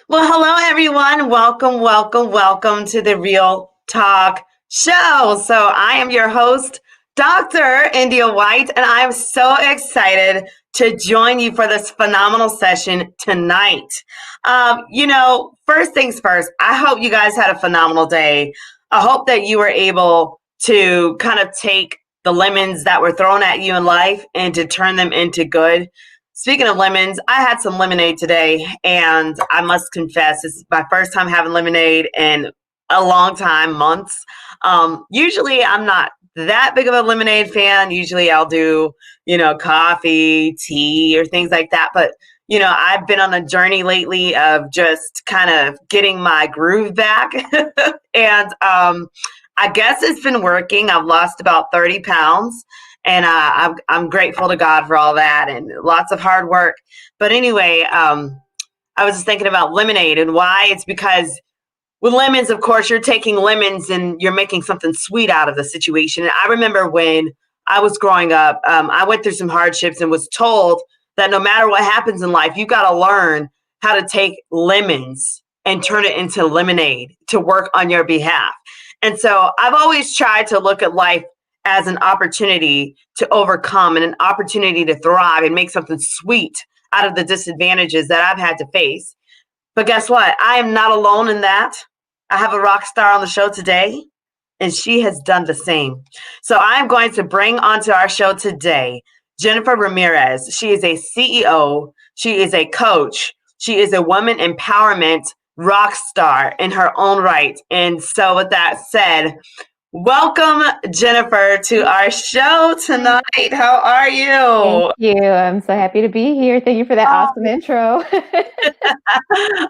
Well, hello everyone. Welcome to the Real Talk Show. So I am your host, Dr. India White, and I'm so excited to join you for this phenomenal session tonight. First things first, I hope you guys had a phenomenal day. I hope that you were able to kind of take the lemons that were thrown at you in life and to turn them into good. Speaking of lemons, I had some lemonade today, and I must confess, this is my first time having lemonade in a long time, months. Usually, I'm not that big of a lemonade fan. Usually, I'll do, coffee, tea, or things like that. But, I've been on a journey lately of just kind of getting my groove back. and I guess it's been working. I've lost about 30 pounds. And I'm grateful to God for all that and lots of hard work. But anyway, I was just thinking about lemonade and why. It's because with lemons, of course, you're taking lemons and you're making something sweet out of the situation. And I remember when I was growing up, I went through some hardships and was told that no matter what happens in life, you got to learn how to take lemons and turn it into lemonade to work on your behalf. And so I've always tried to look at life as an opportunity to overcome and an opportunity to thrive and make something sweet out of the disadvantages that I've had to face. But guess what? I am not alone in that. I have a rock star on the show today, and she has done the same. So I'm going to bring onto our show today Jennifer Ramirez. She is a CEO. She is a coach. She is a woman empowerment rock star in her own right. And so with that said, welcome, Jennifer, to our show tonight. How are Thank you? you. I'm so happy to be here. Thank you for that Oh, awesome intro.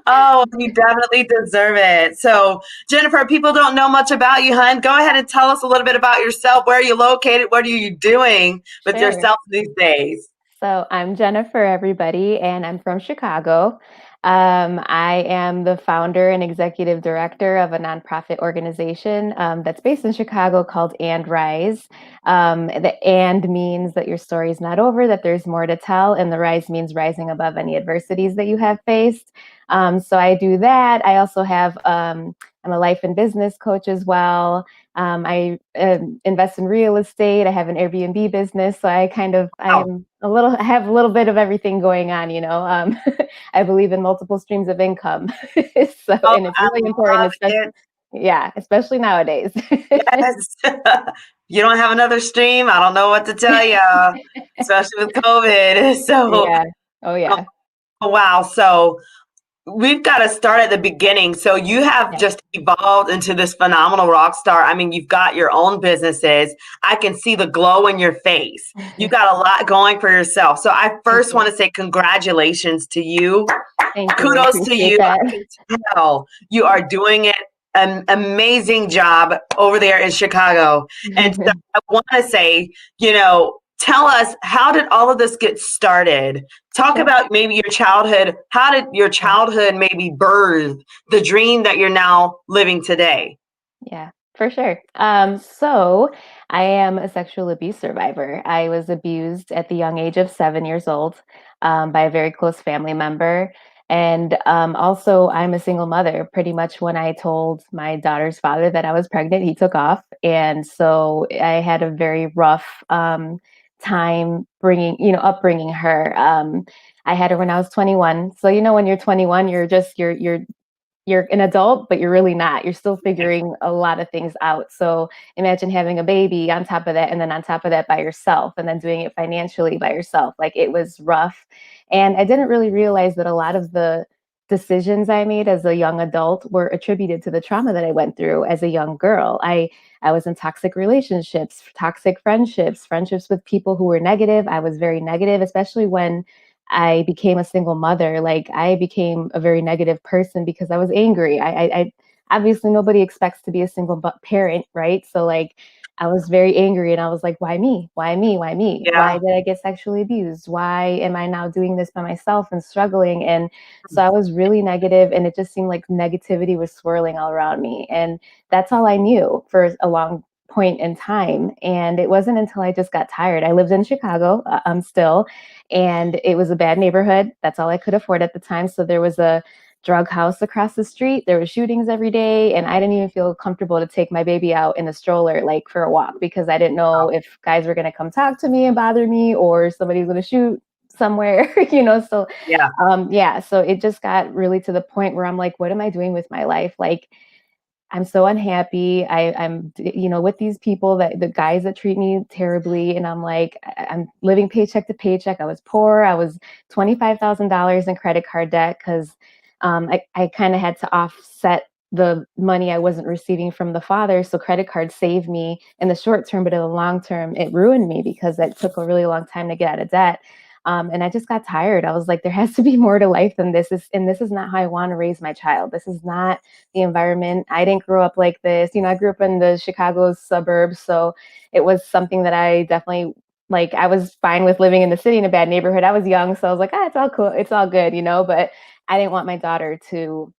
oh, you definitely deserve it. So, Jennifer, people don't know much about you, hon. Go ahead and tell us a little bit about yourself. Where are you located? What are you doing with Sure. yourself these days? So I'm Jennifer, everybody, and I'm from Chicago. I am the founder and executive director of a nonprofit organization that's based in Chicago called And Rise. The And means that your story is not over, that there's more to tell, and the Rise means rising above any adversities that you have faced. So I do that. I also have, I'm a life and business coach as well. I invest in real estate. I have an Airbnb business, so Oh, I have a little bit of everything going on. I believe in multiple streams of income, oh, and it's I really important, love it. especially nowadays. Yes. You don't have another stream. I don't know what to tell you, especially with COVID. So, Yeah. Oh yeah. oh, wow. So, we've got to start at the beginning. So you have Yeah. just evolved into this phenomenal rock star. I mean, you've got your own businesses. I can see the glow in your face. You got a lot going for yourself. So I Thank first you. want to say congratulations to you. Thank you. I Kudos to appreciate you. I that. can tell you are doing it an amazing job over there in Chicago. And so I want to say, tell us, how did all of this get started? Talk Sure. about maybe your childhood. How did your Yeah. childhood maybe birth the dream that you're now living today? Yeah, for sure. So I am a sexual abuse survivor. I was abused at the young age of 7 years old by a very close family member. And also, I'm a single mother. Pretty much when I told my daughter's father that I was pregnant, he took off. And so I had a very rough time upbringing her. I had her when I was 21. So, when you're 21, you're an adult, but you're really not. You're still figuring a lot of things out. So imagine having a baby on top of that, and then on top of that by yourself, and then doing it financially by yourself. Like, it was rough. And I didn't really realize that a lot of the decisions I made as a young adult were attributed to the trauma that I went through as a young girl. I was in toxic relationships, toxic friendships with people who were negative. I was very negative, especially when I became a single mother. Like, I became a very negative person because I was angry. I obviously nobody expects to be a single parent, right? So like, I was very angry, and I was like, why me? Why me? Why me? Why Yeah. did I get sexually abused? Why am I now doing this by myself and struggling? And so I was really negative, and it just seemed like negativity was swirling all around me. And that's all I knew for a long point in time. And it wasn't until I just got tired. I lived in Chicago, still, and it was a bad neighborhood. That's all I could afford at the time. So there was a drug house across the street. There were shootings every day, and I didn't even feel comfortable to take my baby out in a stroller, like for a walk, because I didn't know if guys were going to come talk to me and bother me, or somebody was going to shoot somewhere, So Yeah. yeah, so it just got really to the point where I'm like, what am I doing with my life? Like, I'm so unhappy. I'm, with these people, that the guys that treat me terribly, and I'm like, I'm living paycheck to paycheck. I was poor. I was $25,000 in credit card debt because I kind of had to offset the money I wasn't receiving from the father. So credit cards saved me in the short term, but in the long term, it ruined me because it took a really long time to get out of debt. And I just got tired. I was like, there has to be more to life than this. And this is not how I want to raise my child. This is not the environment. I didn't grow up like this. I grew up in the Chicago suburbs, so it was something that I definitely like. I was fine with living in the city in a bad neighborhood. I was young, so I was like, it's all cool, it's all good, But I didn't want my daughter to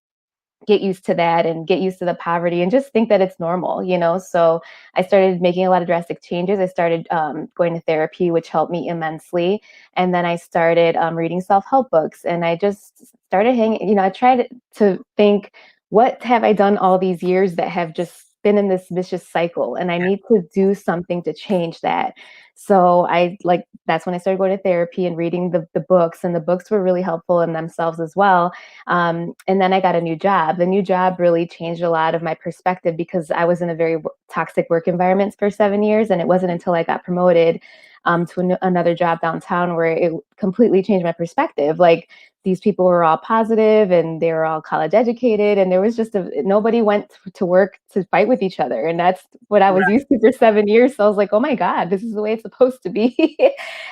get used to that and get used to the poverty and just think that it's normal. So I started making a lot of drastic changes. I started going to therapy, which helped me immensely. And then I started reading self-help books, and I just started hanging. I tried to think, what have I done all these years that have just been in this vicious cycle, and I need to do something to change that. So that's when I started going to therapy and reading the books, and the books were really helpful in themselves as well. And then I got a new job. The new job really changed a lot of my perspective because I was in a very toxic work environment for 7 years. And it wasn't until I got promoted to another job downtown where it completely changed my perspective. Like, these people were all positive and they were all college educated, and there was just nobody went to work to fight with each other. And that's what I was Right. used to for 7 years. So I was like, oh my God, this is the way it's supposed to be.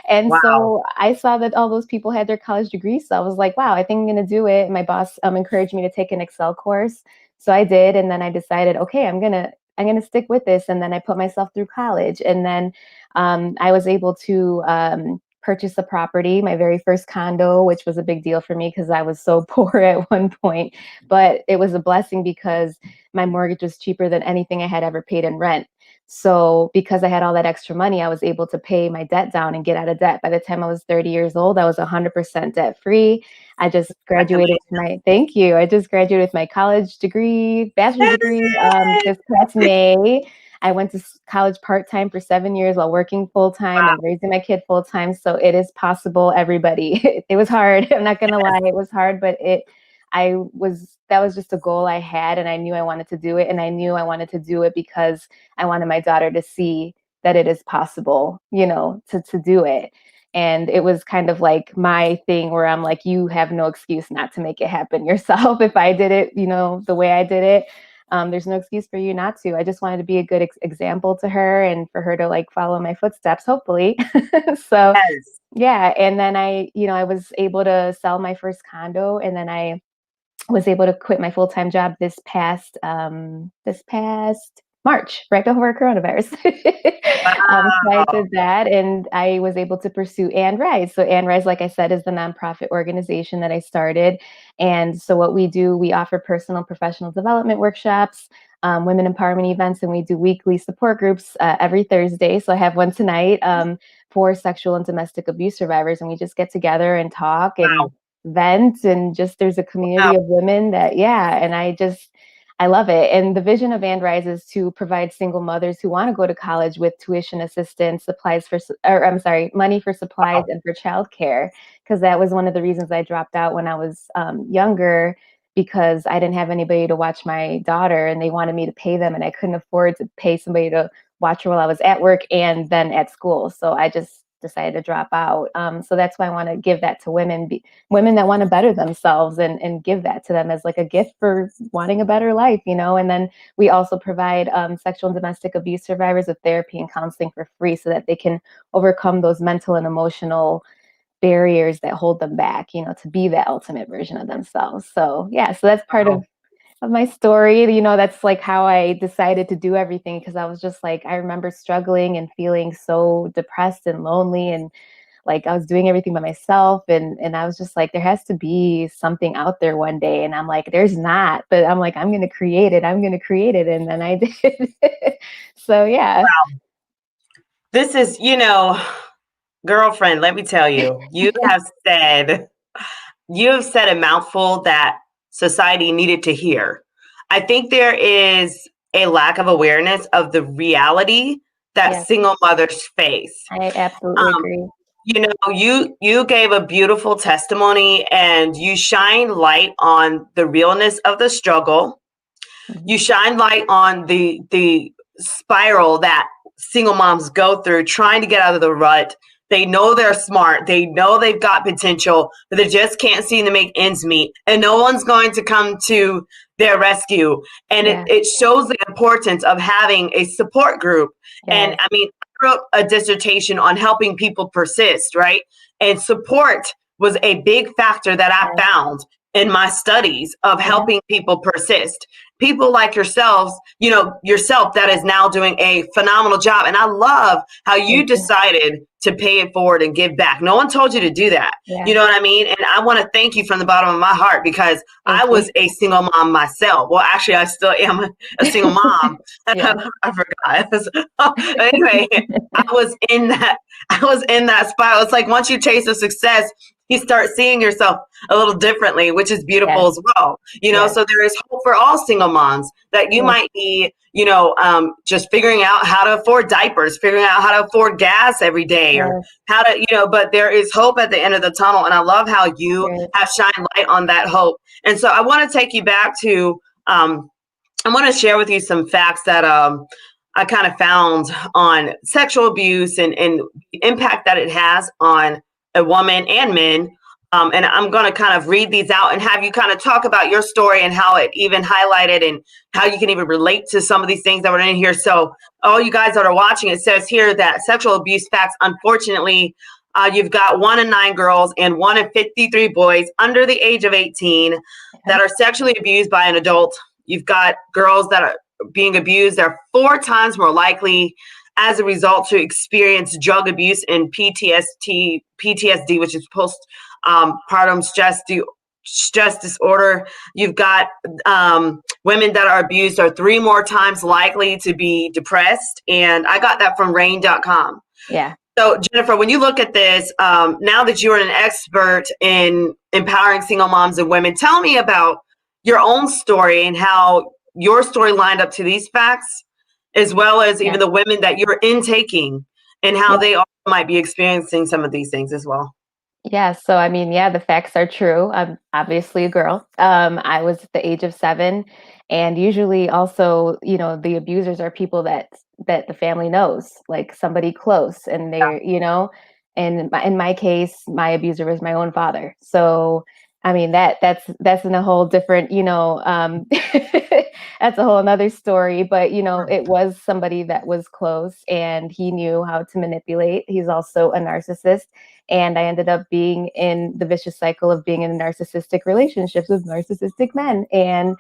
And Wow. so I saw that all those people had their college degrees. So I was like, wow, I think I'm going to do it. My boss encouraged me to take an Excel course. So I did. And then I decided, okay, I'm going to stick with this. And then I put myself through college. And then I was able to purchase a property, my very first condo, which was a big deal for me because I was so poor at one point. But it was a blessing because my mortgage was cheaper than anything I had ever paid in rent. So because I had all that extra money, I was able to pay my debt down and get out of debt. By the time I was 30 years old, I was 100% debt free. I just That's graduated with amazing. thank you. I just graduated with my college degree, bachelor's degree, Yay! this past May. I went to college part-time for 7 years while working full-time Wow. and raising my kid full-time. So it is possible, everybody. It was hard. I'm not gonna lie, it was hard, but that was just a goal I had, and I knew I wanted to do it. And I knew I wanted to do it because I wanted my daughter to see that it is possible, to do it. And it was kind of like my thing where I'm like, you have no excuse not to make it happen yourself. If I did it, the way I did it, there's no excuse for you not to. I just wanted to be a good example to her and for her to like follow my footsteps, hopefully. So Yes. yeah. And then I was able to sell my first condo, and then I was able to quit my full-time job this past March, right before coronavirus. So I Wow. did that, and I was able to pursue And Rise. So And Rise, like I said, is the nonprofit organization that I started. And so what we do, we offer personal and professional development workshops, women empowerment events, and we do weekly support groups every Thursday. So I have one tonight for sexual and domestic abuse survivors, and we just get together and talk and Wow. vent, and just there's a Wow. community of women that, yeah, and I love it. And the vision of And Rise is to provide single mothers who want to go to college with tuition assistance, money for supplies Wow. and for childcare, because that was one of the reasons I dropped out when I was younger, because I didn't have anybody to watch my daughter, and they wanted me to pay them, and I couldn't afford to pay somebody to watch her while I was at work and then at school. So I just decided to drop out. So that's why I want to give that to women that want to better themselves, and give that to them as like a gift for wanting a better life. And then we also provide sexual and domestic abuse survivors with therapy and counseling for free so that they can overcome those mental and emotional barriers that hold them back, to be that ultimate version of themselves. So yeah, so that's part Wow. of my story. That's like how I decided to do everything, because I was just like, I remember struggling and feeling so depressed and lonely, and like I was doing everything by myself, and I was just like, there has to be something out there one day. And I'm like, there's not, but I'm like, I'm gonna create it. I'm gonna create it. And then I did. So yeah. This is, girlfriend, let me tell you, you have said a mouthful that society needed to hear. I think there is a lack of awareness of the reality that Yes, single mothers face. I absolutely Um, agree. you gave a beautiful testimony and you shine light on the realness of the struggle. Mhm. You shine light on the spiral that single moms go through trying to get out of the rut. They know they're smart, they know they've got potential, but they just can't seem to make ends meet, and no one's going to come to their rescue. And Yeah, it shows the importance of having a support group. And yes, I mean, I wrote a dissertation on helping people persist, right? And support was a big factor that I yes, found in my studies of yeah. helping people persist. People like yourselves, yourself, that is now doing a phenomenal job. And I love how you Thank you. decided to pay it forward and give back. No one told you to do that. You Yeah, know what I mean? And I want to thank you from the bottom of my heart, because I thank you. was a single mom myself. Well, actually, I still am a single mom. Yeah, I forgot. Anyway, I was in that. I was in that spiral. It's like once you taste the success, you start seeing yourself a little differently, which is beautiful yes, as well. yes, So there is hope for all single moms that you yes, might be, just figuring out how to afford diapers, figuring out how to afford gas every day, or yes, how to, but there is hope at the end of the tunnel. And I love how you yes, have shined light on that hope. And so I want to take you back to, I want to share with you some facts that I kind of found on sexual abuse and the impact that it has on a woman and men. And I'm going to kind of read these out and have you kind of talk about your story and how it even highlighted and how you can even relate to some of these things that were in here. So, all you guys that are watching, it says here that sexual abuse facts, unfortunately, you've got 1 in 9 girls and 1 in 53 boys under the age of 18 yeah, that are sexually abused by an adult. You've got girls that are being abused. They're 4 times more likely as a result to experience drug abuse and PTSD, which is postpartum stress disorder. You've got women that are abused are 3 more times likely to be depressed. And I got that from rain.com. yeah. So, Jennifer, when you look at this, now that you're an expert in empowering single moms and women, tell me about your own story and how your story lined up to these facts, as well as Yeah. even the women that you're intaking and how Yep. they also might be experiencing some of these things as well. Yeah, so I mean, yeah, the facts are true. I'm obviously a girl. I was at the age of 7, and usually also, the abusers are people that the family knows, like somebody close, and and in my case, my abuser was my own father. So, I mean, that's in a whole different, that's a whole another story. But it was somebody that was close, and he knew how to manipulate. He's also a narcissist, and I ended up being in the vicious cycle of being in narcissistic relationships with narcissistic men. And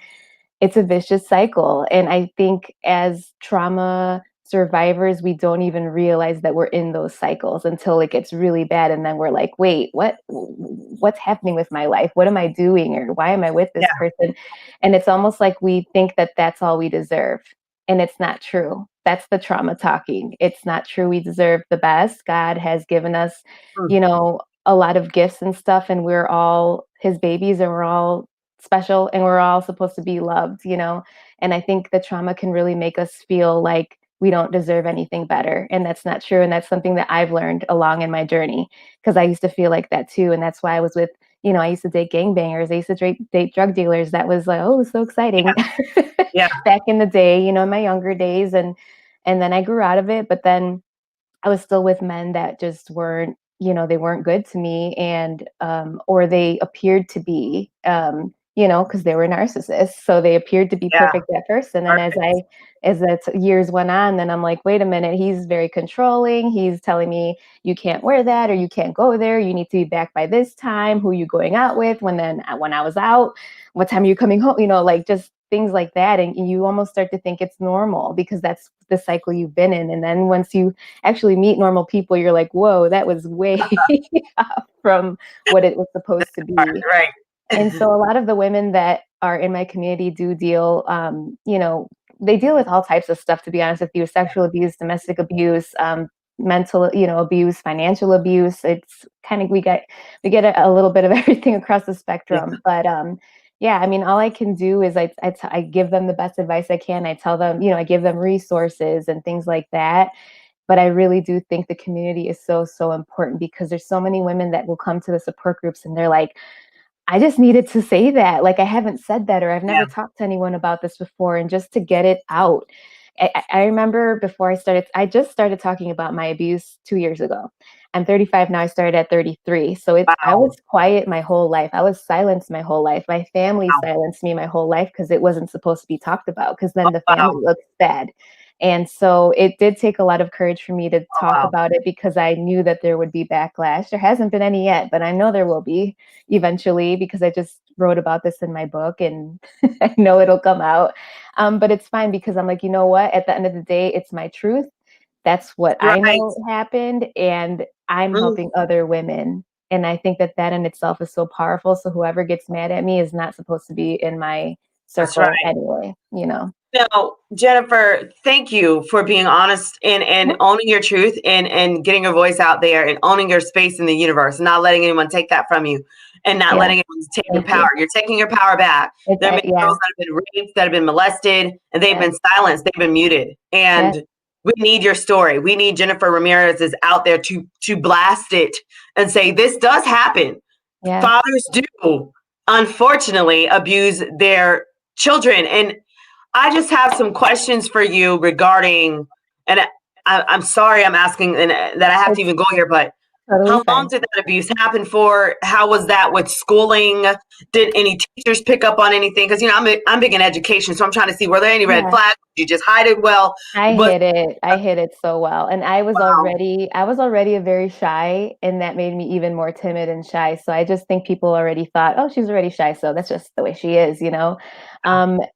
it's a vicious cycle. And I think as trauma survivors, we don't even realize that we're in those cycles until it gets really bad. And then we're like, wait, what's happening with my life? What am I doing? Or why am I with Yeah. this person? And it's almost like we think that that's all we deserve. And it's not true. That's the trauma talking. It's not true. We deserve the best. God has given us, Mm. a lot of gifts and stuff, and we're all his babies, and we're all special, and we're all supposed to be loved. And I think the trauma can really make us feel like we don't deserve anything better, and that's not true. And that's something that I've learned along in my journey, because I used to feel like that too. And that's why I was with, I used to date gangbangers, I used to date drug dealers. That was like, oh, it was so exciting. Yeah. Back in the day, in my younger days. And then I grew out of it, but then I was still with men that just weren't, they weren't good to me, and or they appeared to be, because they were narcissists. So they appeared to be Yeah. perfect at first, and then Perfect. as the years went on, then I'm like, wait a minute, he's very controlling. He's telling me you can't wear that, or you can't go there. You need to be back by this time. Who are you going out with? When I was out, what time are you coming home? Like just things like that, and you almost start to think it's normal because that's the cycle you've been in. And then once you actually meet normal people, you're like, whoa, that was way off from what it was supposed to be. Right. And so a lot of the women that are in my community do deal, they deal with all types of stuff, to be honest with you: sexual abuse, domestic abuse, mental, abuse, financial abuse. It's kind of, we get a little bit of everything across the Yeah. spectrum. But Yeah, I mean, all I can do is I give them the best advice I can. I tell them, I give them resources and things like that. But I really do think the community is so, so important because there's so many women that will come to the support groups and they're like, I just needed to say that. Like, I haven't said that, or I've Yeah. never talked to anyone about this before, and just to get it out. I remember before I just started talking about my abuse 2 years ago. I'm 35 now. I started at 33. So I Wow. was quiet my whole life. I was silenced my whole life. My family Wow. silenced me my whole life because it wasn't supposed to be talked about, because Oh, then the family wow. looks bad. And so it did take a lot of courage for me to Oh, talk wow. about it because I knew that there would be backlash. There hasn't been any yet, but I know there will be eventually because I just wrote about this in my book and I know it'll come out. But it's fine because I'm like, you know what? At the end of the day, it's my truth. That's what I Right. know happened, and I'm Mm, helping other women. And I think that that in itself is so powerful. So whoever gets mad at me is not supposed to be in my that's circle right. anyway, No, Jennifer, thank you for being honest and Yeah, owning your truth and getting your voice out there and owning your space in the universe, not letting anyone take that from you and not yeah, letting anyone take your thank power. you. You're taking your power back. There are many Yeah, girls that have been raped, that have been molested, and they've yeah, been silenced, they've been muted. yeah, And we need your story. We need Jennifer Ramirez is out there to blast it and say this does happen. yeah. Fathers do unfortunately abuse their children. And I just have some questions for you regarding, and I'm sorry I'm asking and that I have to It's even go here, but totally how long fine. did that abuse happen for? How was that with schooling? Did any teachers pick up on anything? Because I'm big in education, so I'm trying to see were there any red Yeah. flags? Did you just hide it well? I Was hid it. I hid it so well. And wow, I was already a very shy, and that made me even more timid and shy. So I just think people already thought, "Oh, she's already shy, so that's just the way she is."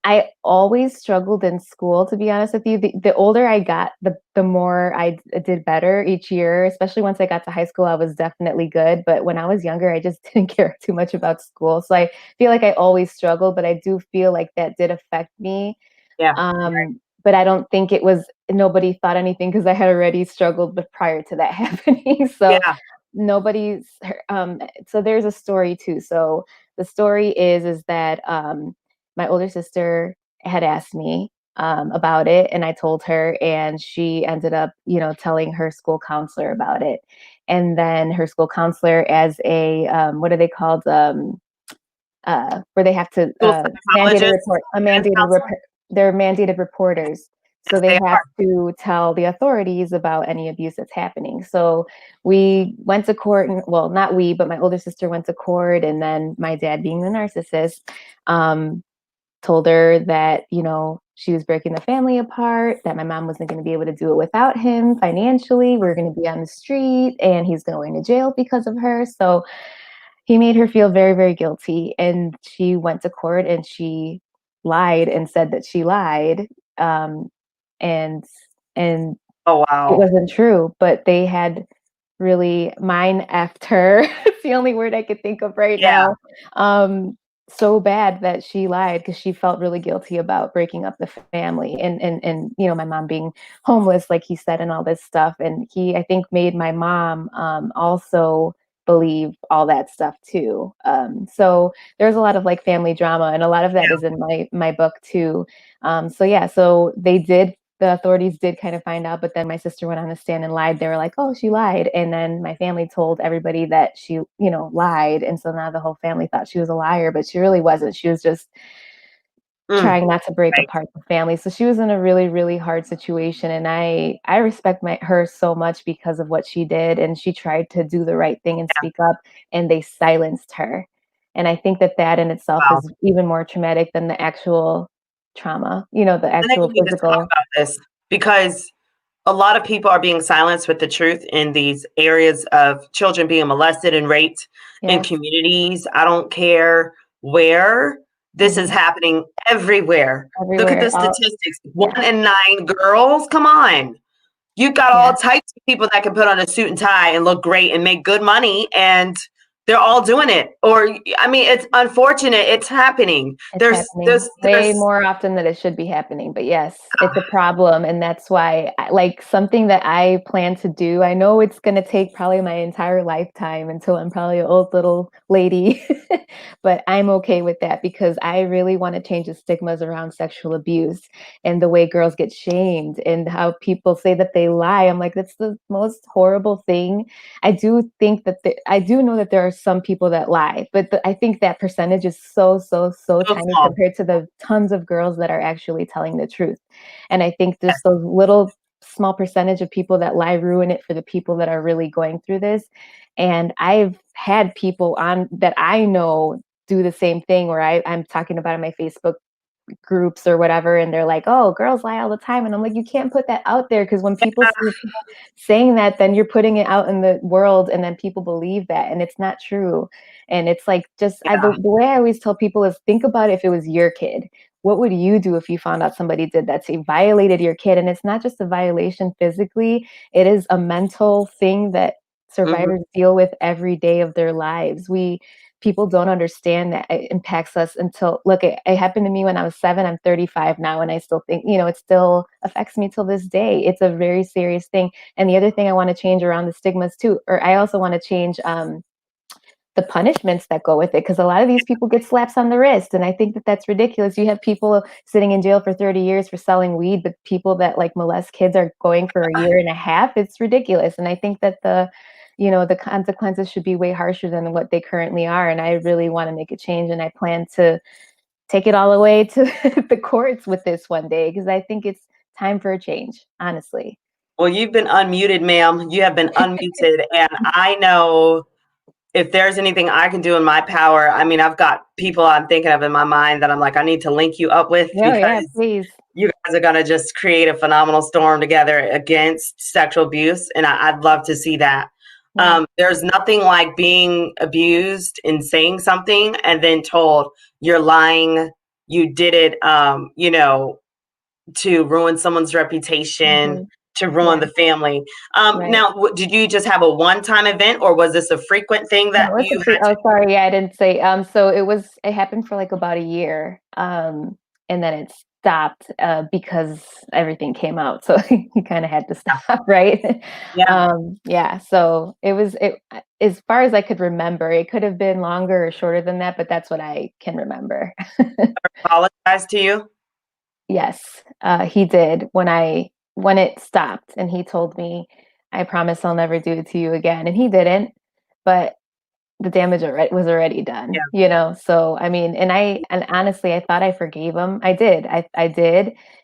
I always struggled in school, to be honest with you. The older I got, the more I did better each year, especially once I got to high school, I was definitely good, but when I was younger, I just didn't care too much about school. So I feel like I always struggled, but I do feel like that did affect me. yeah, But I don't think it was nobody thought anything because I had already struggled but prior to that happening. So yeah. nobody's so there's a story too. So the story is that my older sister had asked me about it, and I told her, and she ended up, telling her school counselor about it. And then her school counselor, as a what are they called? Where they have to School mandate a psychologists, report, a guidance mandated counselor. they're mandated reporters. So Yes, they they have are. to tell the authorities about any abuse that's happening. So we went to court, and well, not we, but my older sister went to court, and then my dad, being the narcissist, um, told her that she was breaking the family apart, that my mom wasn't going to be able to do it without him financially. We were going to be on the street, and he's going to jail because of her. So he made her feel very, very guilty, and she went to court and she lied and said that she lied, um, and and Oh it wow. wasn't true, but they had really mine effed her. It's the only word I could think of right Yeah. now. So bad that she lied because she felt really guilty about breaking up the family, and my mom being homeless, like he said, and all this stuff. And he, I think, made my mom also believe all that stuff too. So there's a lot of like family drama, and a lot of that is in my book too. So yeah, so the authorities did kind of find out, but then my sister went on the stand and lied. They were like, "Oh, she lied," and then my family told everybody that she, lied, and so now the whole family thought she was a liar, but she really wasn't. She was just Mm, trying not to break right. apart the family. So she was in a really, really hard situation, and I respect her so much because of what she did, and she tried to do the right thing and Yeah. speak up, and they silenced her. And I think that that in itself Wow. is even more traumatic than the actual trauma, the I think actual we need to talk physical. about this because a lot of people are being silenced with the truth in these areas of children being molested and raped in Yes. communities. I don't care where this is Mhm. happening everywhere. Look at the Everywhere. All statistics. One Yeah, in nine girls. Come on. You've got all yeah, types of people that can put on a suit and tie and look great and make good money. And they're all doing it. Or I mean, it's unfortunate. It's happening. It's happening way There's more often than it should be happening. But yes, it's a problem. And that's why, like, something that I plan to do, I know it's going to take probably my entire lifetime until I'm probably an old little lady, but I'm okay with that because I really want to change the stigmas around sexual abuse and the way girls get shamed and how people say that they lie. I'm like, that's the most horrible thing. I do think that I do know that there are some people that lie, but I think that percentage is so so tiny small. compared to the tons of girls that are actually telling the truth. And I think just those little small percentage of people that lie ruin it for the people that are really going through this. And I've had people on that I know do the same thing where I'm talking about in my Facebook groups or whatever, and they're like, oh, girls lie all the time. And I'm like, you can't put that out there because when people see people saying that, then you're putting it out in the world and then people believe that and it's not true. And it's like just Yeah. the way I always tell people is think about if it was your kid. What would you do if you found out somebody did that? So you violated your kid. And it's not just a violation physically, it is a mental thing that Hmm. survivors deal with every day of their lives. People don't understand that it impacts us until look it happened to me when I was 7. I'm 35 now and I still think it still affects me till this day. It's a very serious thing. And the other thing I want to change around the stigmas too, or I also want to change the punishments that go with it because a lot of these people get slaps on the wrist and I think that that's ridiculous. You have people sitting in jail for 30 years for selling weed, but people that like molest kids are going for a year and a half. It's ridiculous. And I think that the consequences should be way harsher than what they currently are. And I really want to make a change and I plan to take it all the way to the courts with this one day because I think it's time for a change, honestly. Well, you've been unmuted, ma'am. You have been unmuted, and I know if there's anything I can do in my power. I mean, I've got people I'm thinking of in my mind that I'm like, I need to link you up with Yeah, because yeah, please. you guys are going to just create a phenomenal storm together against sexual abuse. And I'd love to see that. Yeah. There's nothing like being abused and saying something and then told you're lying, you did it, to ruin someone's reputation, Hmm. to ruin Yeah. the family. Right. Now, did you just have a one-time event, or was this a frequent thing No, that it's you a free had to? oh, sorry, yeah, I didn't say, so it happened for, like, about a year, and then it stopped, because everything came out, so he kinda had to stop, right? Yeah, Yeah, so as far as I could remember, it could have been longer or shorter than that, but that's what I can remember. apologize to you. Yes, he did when it stopped, and he told me, "I promise I'll never do it to you again," and he didn't, but the damage was already Yeah, done. So, I mean, and honestly, I thought I forgave him. I did,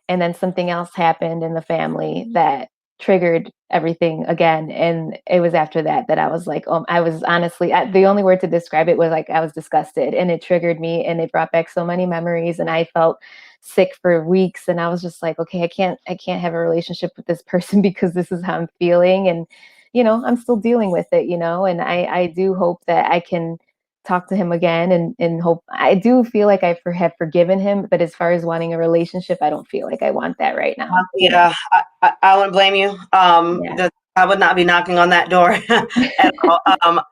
and then something else happened in the family that triggered everything again, and it was after that that I was like, I was honestly the only word to describe it was like I was disgusted, and it triggered me, and it brought back so many memories, and I felt sick for weeks, and I was just like, okay, I can't have a relationship with this person because this is how I'm feeling, and I'm still dealing with it, and I do hope that I can talk to him again and hope I do feel like have forgiven him, but as far as wanting a relationship, I don't feel like I want that right now. yeah, I wouldn't blame you. Yeah. I would not be knocking on that door at all.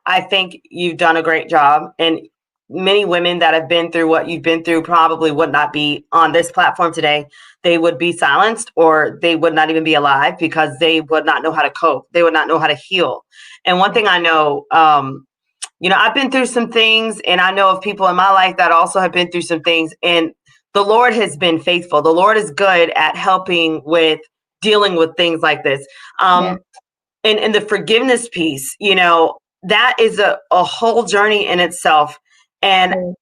I think you've done a great job, and many women that have been through what you've been through probably would not be on this platform today. They would be silenced, or they would not even be alive because they would not know how to cope. They would not know how to heal. And one Yeah. thing I know, I've been through some things, and I know of people in my life that also have been through some things, and the Lord has been faithful. The Lord is good at helping with dealing with things like this. Yeah. Um, and the forgiveness piece, that is a whole journey in itself. And Mm.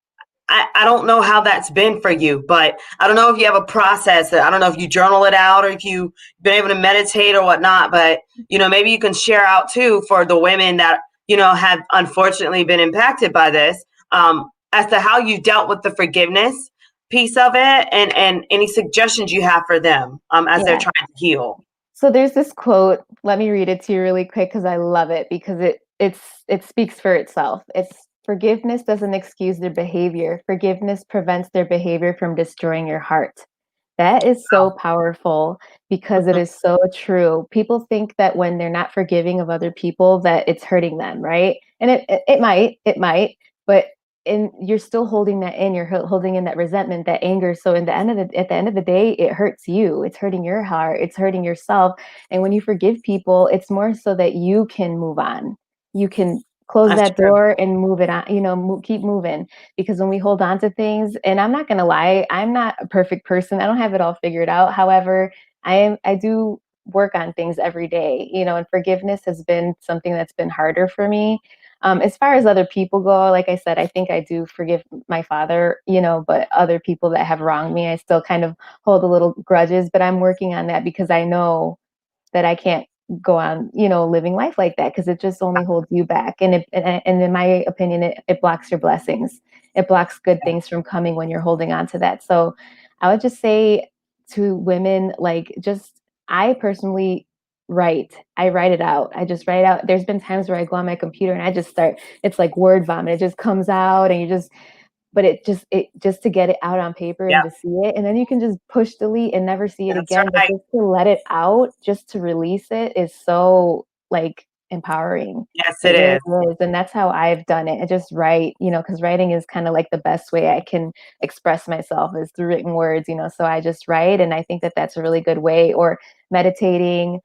I don't know how that's been for you, but I don't know if you have a process. I don't know if you journal it out or if you've been able to meditate or whatnot, but maybe you can share out too for the women that, have unfortunately been impacted by this, as to how you dealt with the forgiveness piece of it and any suggestions you have for them, as they're Yeah. trying to heal. So there's this quote. Let me read it to you really quick because I love it because it speaks for itself. It's forgiveness doesn't excuse their behavior. Forgiveness prevents their behavior from destroying your heart. That is so powerful because it Mhm. is so true. People think that when they're not forgiving of other people that it's hurting them, right? and it might, but and you're still holding that in. You're holding in that resentment, that anger. So at the end of the day, it hurts you. It's hurting your heart. It's hurting yourself. And when you forgive people, it's more so that you can move on. You can close That's that true. door and move it on. Keep moving. Because when we hold on to things, and I'm not gonna lie, I'm not a perfect person. I don't have it all figured out. However, I do work on things every day. And forgiveness has been something that's been harder for me. As far as other people go, like I said, I think I do forgive my father, but other people that have wronged me, I still kind of hold a little grudges, but I'm working on that because I know that I can't go on, living life like that because it just only holds you back. And in my opinion, it blocks your blessings. It blocks good things from coming when you're holding on to that. So I would just say to women, like, just, I personally I write it out. I just write out. There's been times where I go on my computer and I just start, it's like word vomit. It just comes out and you just, but it just to get it out on paper and Yeah, to see it, and then you can just push delete and never see it that's again, but right. just to let it out, just to release it is so, like, empowering. Yes, It it really is. is, and that's how I've done it. I just write, because writing is kind of like the best way I can express myself is through written words, so I just write, and I think that that's a really good way. Or meditating,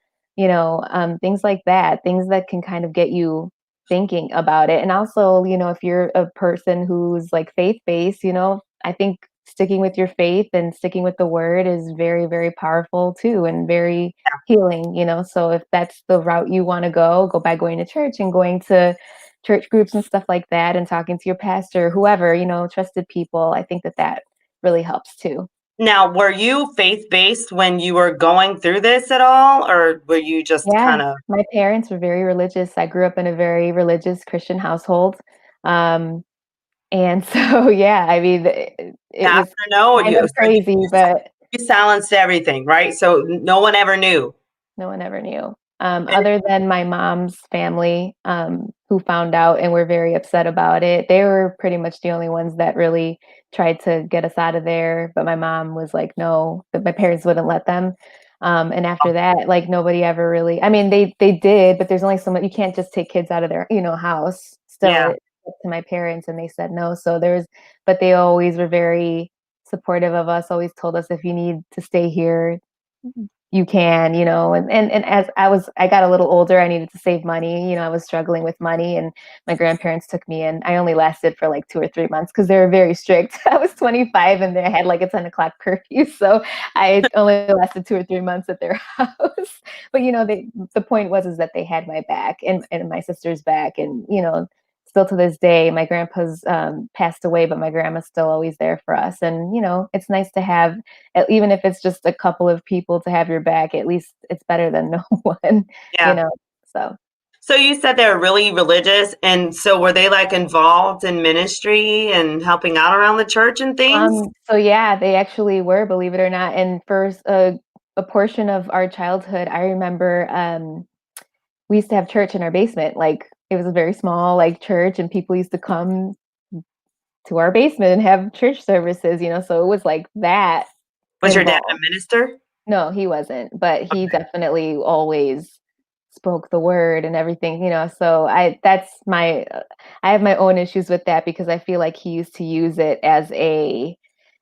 things like that, things that can kind of get you thinking about it. And also, if you're a person who's like faith based, I think sticking with your faith and sticking with the word is very, very powerful too, and very healing, So if that's the route you want to go by going to church and going to church groups and stuff like that and talking to your pastor, whoever, trusted people, I think that that really helps too. Now, were you faith-based when you were going through this at all, or were you just Yeah, kind of my parents were very religious. I grew up in a very religious Christian household. Um, And so, yeah, I mean, it yes was or no? Or kind of crazy, but you silenced everything, right? So no one ever knew. no one ever knew. And Other than my mom's family, who found out and were very upset about it. They were pretty much the only ones that really tried to get us out of there. But my mom was like, no, that my parents wouldn't let them. And after that, like nobody ever really, I mean, they did, but there's only so much, you can't just take kids out of their, house. Still, yeah, it's up to my parents and they said no. But they always were very supportive of us, always told us if you need to stay here, you can, and as I got a little older, I needed to save money. I was struggling with money, and my grandparents took me in. I only lasted for like 2 or 3 months because they were very strict. I was 25 and they had like a 10 o'clock curfew. So I only lasted 2 or 3 months at their house. But the point was is that they had my back and my sister's back. And still to this day, my grandpa's passed away, but my grandma's still always there for us. And it's nice to have, even if it's just a couple of people to have your back. At least it's better than no one, you yeah. know. So, So you said they're really religious, and so were they like involved in ministry and helping out around the church and things? so yeah, they actually were, believe it or not. And for a portion of our childhood, I remember we used to have church in our basement. Like it was a very small like church, and people used to come to our basement and have church services. So it was like that Was your dad a involved. minister? No, he wasn't, but he definitely always spoke the word and everything, so I have my own issues with that because I feel like he used to use it as I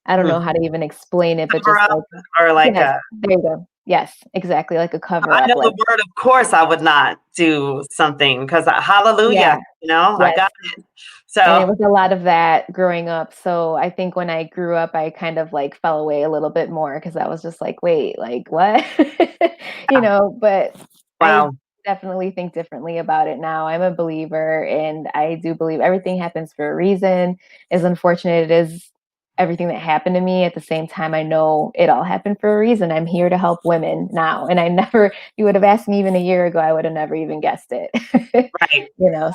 don't know Hmm. how to even explain it, but Cover just up like, or like yes, a there you go. Yes, exactly, like a cover I up, know the like, word, of course, I would not do something because hallelujah, yeah, I yes. got it. And it So, was a lot of that growing up. So I think when I grew up, I kind of like fell away a little bit more because I was just like, wait, like what? But I wow. definitely think differently about it now. I'm a believer and I do believe everything happens for a reason. As unfortunate it is, everything that happened to me, at the same time, I know it all happened for a reason. I'm here to help women now. And I never, you would have asked me even a year ago, I would have never even guessed it. Right.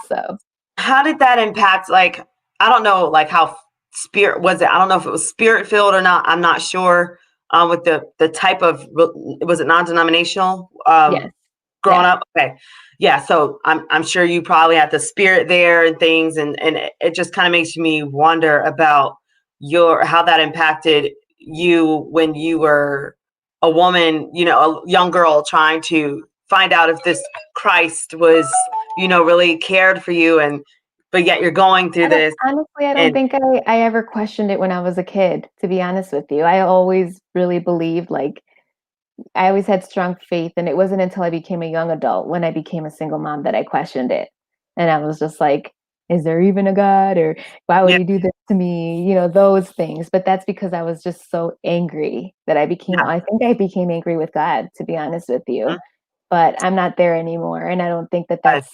So. How did that impact, like, I don't know, like how spirit was it? I don't know if it was spirit filled or not. I'm not sure. With the type of, was it non-denominational? Yes. Growing Yes. up? Okay. Yeah, so I'm sure you probably had the spirit there and things, and it just kind of makes me wonder about your how that impacted you when you were a woman, a young girl trying to find out if this Christ was, really cared for you, but yet you're going through this. Honestly, I don't And think I ever questioned it when I was a kid, to be honest with you. I always really believed, like, I always had strong faith, and it wasn't until I became a young adult, when I became a single mom, that I questioned it. And I was just like, is there even a God? Or why would yeah, he do this to me? Those things. But that's because I was just so angry that yeah, I think I became angry with God, to be honest with you. But I'm not there anymore. And I don't think that but,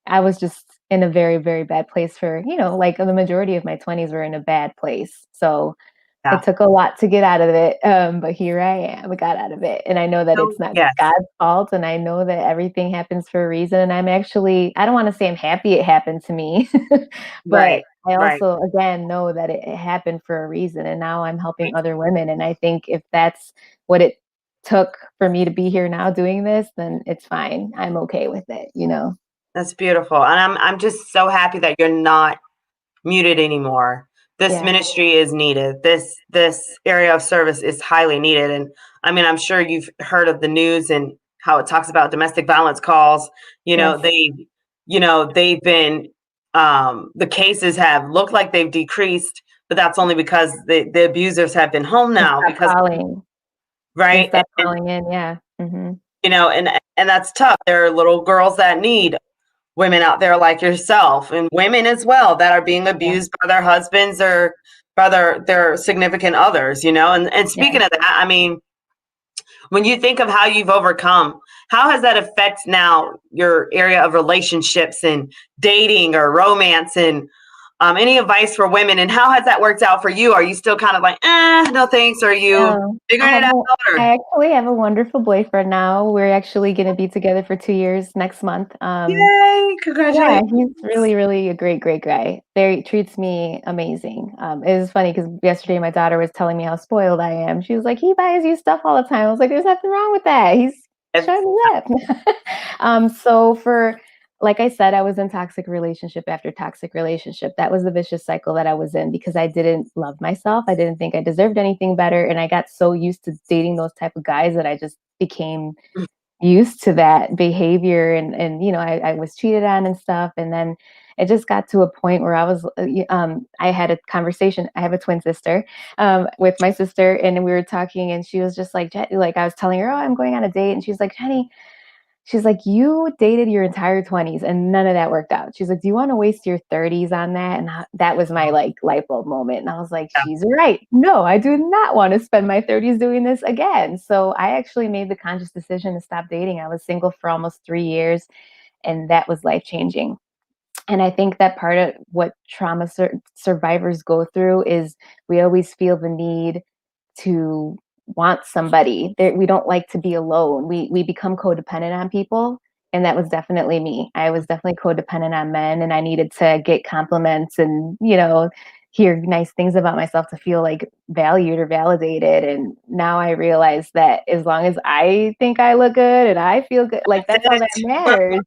I was just in a very, very bad place for, like the majority of my 20s were in a bad place. So it yeah. took a lot to get out of it, but here I am. I got out of it, and I know that So, it's not yes, God's fault, and I know that everything happens for a reason, and I don't wanna say I'm happy it happened to me, right, but I right. also, again, know that it happened for a reason, and now I'm helping other women, and I think if that's what it took for me to be here now doing this, then it's fine. I'm okay with it. That's beautiful, and I'm just so happy that you're not muted anymore. This Yeah. ministry is needed. This area of service is highly needed, and I mean, I'm sure you've heard of the news and how it talks about domestic violence calls. You know, Yes. they, they've been the cases have looked like they've decreased, but that's only because the abusers have been home They now stopped because calling. They right stopped and calling in, yeah. Mhm. and that's tough. There are little girls that need women out there like yourself and women as well that are being Yeah, abused by their husbands or by their significant others, and yeah. speaking of that, I mean, when you think of how you've overcome, how has that affect now your area of relationships and dating or romance, and any advice for women, and how has that worked out for you? Are you still kind of like, no thanks, or are you No, figuring it out, or I actually have a wonderful boyfriend now. We're actually gonna be together for 2 years next month. yay, Yeah, congratulations. he's really, really a great, great guy. Very treats me amazing. It was funny because yesterday my daughter was telling me how spoiled I am. She was like, "He buys you stuff all the time." I was like, "There's nothing wrong with that. He's It's showing me up." So like I said, I was in toxic relationship after toxic relationship. That was the vicious cycle that I was in because I didn't love myself. I didn't think I deserved anything better, and I got so used to dating those type of guys that I just became used to that behavior, and I was cheated on and stuff, and then it just got to a point where I had a conversation. I have a twin sister, with my sister, and we were talking, and she was just like, like I was telling her, oh, I'm going on a date, and she's like, Jenny, she's like, you dated your entire 20s and none of that worked out. She's like, do you want to waste your 30s on that? And that was my like light bulb moment. And I was like, she's right. No, I do not want to spend my 30s doing this again. So I actually made the conscious decision to stop dating. I was single for almost 3 years, and that was life changing. And I think that part of what trauma survivors go through is we always feel the need to want somebody. We don't like to be alone. We become codependent on people, and that was definitely me. I was definitely codependent on men, and I needed to get compliments and hear nice things about myself to feel like valued or validated. And now I realize that as long as I think I look good and I feel good, like that's all that matters.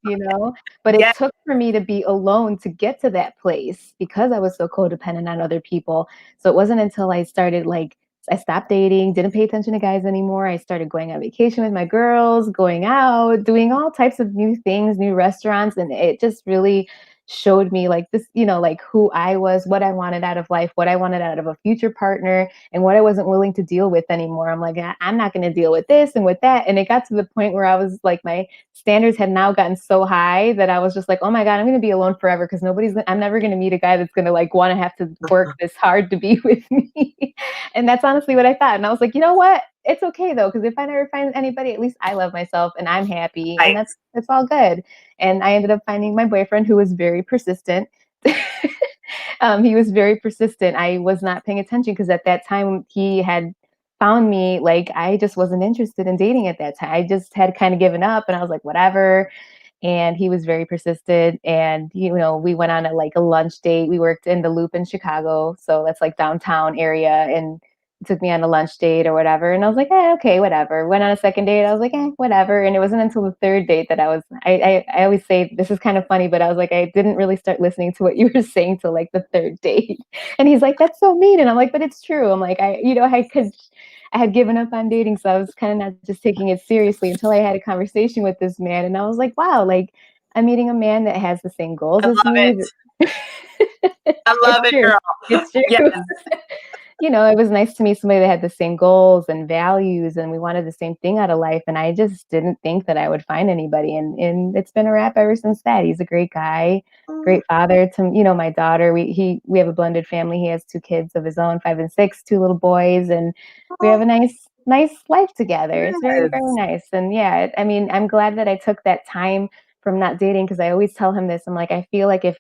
But yeah, it took for me to be alone to get to that place because I was so codependent on other people. So it wasn't until I stopped dating, didn't pay attention to guys anymore. I started going on vacation with my girls, going out, doing all types of new things, new restaurants. And it just really showed me like this, like who I was, what I wanted out of life, what I wanted out of a future partner, and what I wasn't willing to deal with anymore. I'm like, I'm not going to deal with this and with that. And it got to the point where I was like, my standards had now gotten so high that I was just like, oh my God, I'm going to be alone forever because I'm never going to meet a guy that's going to like want to have to work this hard to be with me. And that's honestly what I thought. And I was like, you know what? It's okay though, because if I never find anybody, at least I love myself and I'm happy, and right. that's all good. And I ended up finding my boyfriend who was very persistent. He was very persistent. I was not paying attention because at that time he had found me, like I just wasn't interested in dating at that time. I just had kind of given up, and I was like, whatever. And he was very persistent, and we went on a lunch date. We worked in the Loop in Chicago, so that's like downtown area, and took me on a lunch date or whatever. And I was like, okay, whatever. Went on a second date. I was like, whatever. And it wasn't until the third date that I always say this is kind of funny, but I was like, I didn't really start listening to what you were saying till like the third date. And he's like, that's so mean. And I'm like, but it's true. I'm like, I had given up on dating, so I was kind of not just taking it seriously until I had a conversation with this man, and I was like, wow, like I'm meeting a man that has the same goals I as love it. me. I It's love it, true. girl. It's Yes. true. It was nice to meet somebody that had the same goals and values, and we wanted the same thing out of life. And I just didn't think that I would find anybody. And it's been a wrap ever since that. He's a great guy, great father to, my daughter. We have a blended family. He has two kids of his own, 5 and 6, two little boys, and we have a nice life together. It's very, very Yes. nice. And yeah, I mean, I'm glad that I took that time from not dating, because I always tell him this. I'm like, I feel like if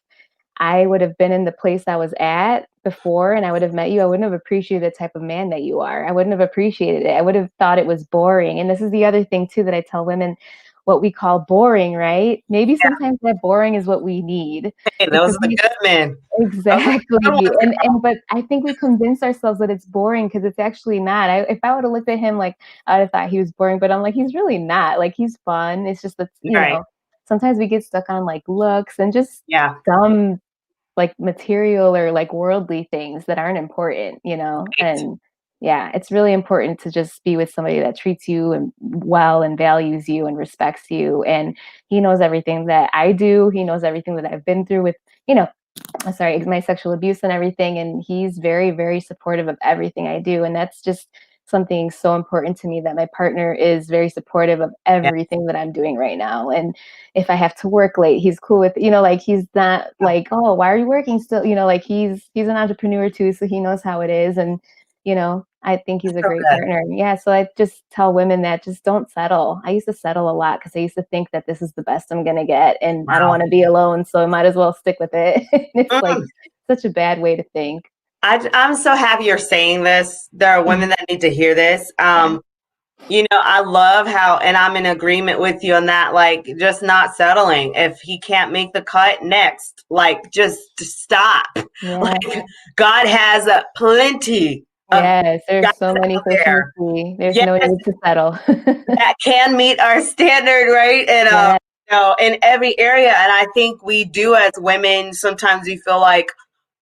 I would have been in the place I was at before and I would have met you, I wouldn't have appreciated the type of man that you are. I wouldn't have appreciated it. I would have thought it was boring. And this is the other thing too that I tell women, what we call boring, right? Maybe Yeah. sometimes that boring is what we need, Hey, those because are the good men. Those are the good exactly. ones, And girl. but I think we convince ourselves that it's boring because it's actually not. If I would have looked at him like, I would have thought he was boring, but I'm like, he's really not. Like, he's fun. It's just that, Right. sometimes we get stuck on like looks and just Yeah. dumb, like material or like worldly things that aren't important, Right. and yeah, it's really important to just be with somebody that treats you and well and values you and respects you. And he knows everything that I do. He knows everything that I've been through with, you know, sorry, my sexual abuse and everything. And he's very, very supportive of everything I do. And that's just something so important to me, that my partner is very supportive of Yeah. everything that I'm doing right now. And if I have to work late, he's cool with, like he's not like, oh, why are you working still? Like he's an entrepreneur too, so he knows how it is. And I think he's a So great good. partner. Yeah, so I just tell women that just don't settle. I used to settle a lot because I used to think that this is the best I'm gonna get, and I don't Wow. want to be alone, so I might as well stick with it. It's like Mm. such a bad way to think. I'm so happy you're saying this. There are women Mhm. that need to hear this. Yeah. I love how, and I'm in agreement with you on that, like, just not settling. If he can't make the cut, next, like, just stop. Yeah. Like, God has plenty of Yes. guys There's so many out fish in the there. sea. There's Yes, no need to settle. that can meet our standard, right? And, Yeah. in every area. And I think we do as women, sometimes we feel like,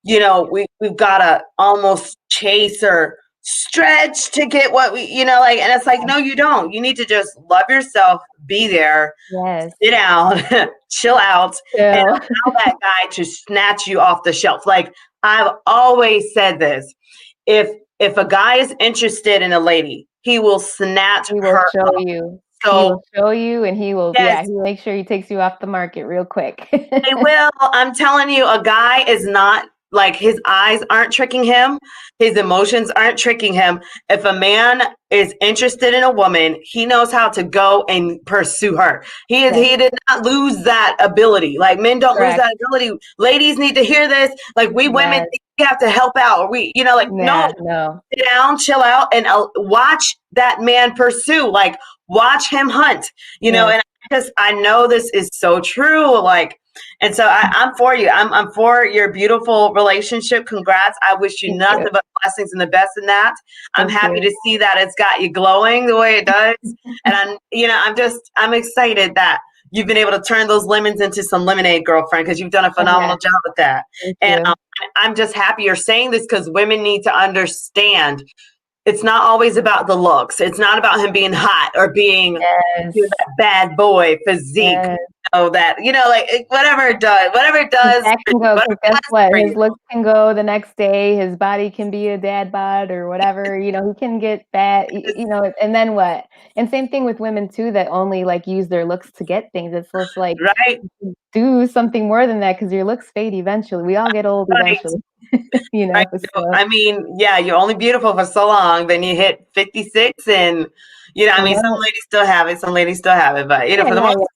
we've got to almost chase or stretch to get what like, and it's like, no, you don't. You need to just love yourself, be there, Yes. sit down, chill out, and So, allow that guy to snatch you off the shelf. Like, I've always said this. If a guy is interested in a lady, he will snatch he will her show up. you. He So, will show you, and yes, he'll make sure he takes you off the market real quick. they will. I'm telling you, a guy is not like, his eyes aren't tricking him, his emotions aren't tricking him. If a man is interested in a woman, he knows how to go and pursue her. Yes, He did not lose that ability. Like, men don't lose correct. that ability. Ladies need to hear this. Like, we women Yes. think we have to help out, or like, no, Yeah, no. sit down, chill out, and watch that man pursue. Like, watch him hunt. Yes. And I know this is so true. Like, and so I'm for you. I'm for your beautiful relationship. Congrats. I wish you Thank nothing you. but blessings and the best in that. I'm Thank happy you. to see that it's got you glowing the way it does. And I'm excited that you've been able to turn those lemons into some lemonade, girlfriend, because you've done a Yeah, phenomenal job with that. thank And you. I'm just happy you're saying this, because women need to understand it's not always about the looks. It's not about him being hot or being Yes. that bad boy physique. Yes. That like, whatever it does That for can you, go, whatever because it guess does what? for you. His looks can go the next day. His body can be a dad bod or whatever. He can get fat, and then what? And same thing with women too, that only like use their looks to get things. It's just like, Right, do something more than that, because your looks fade eventually. We all get old right, eventually, right. So, so I mean, yeah, you're only beautiful for so long. Then you hit 56, and I mean, some yeah, ladies still have it, some ladies still have it, but yeah, for the yeah, most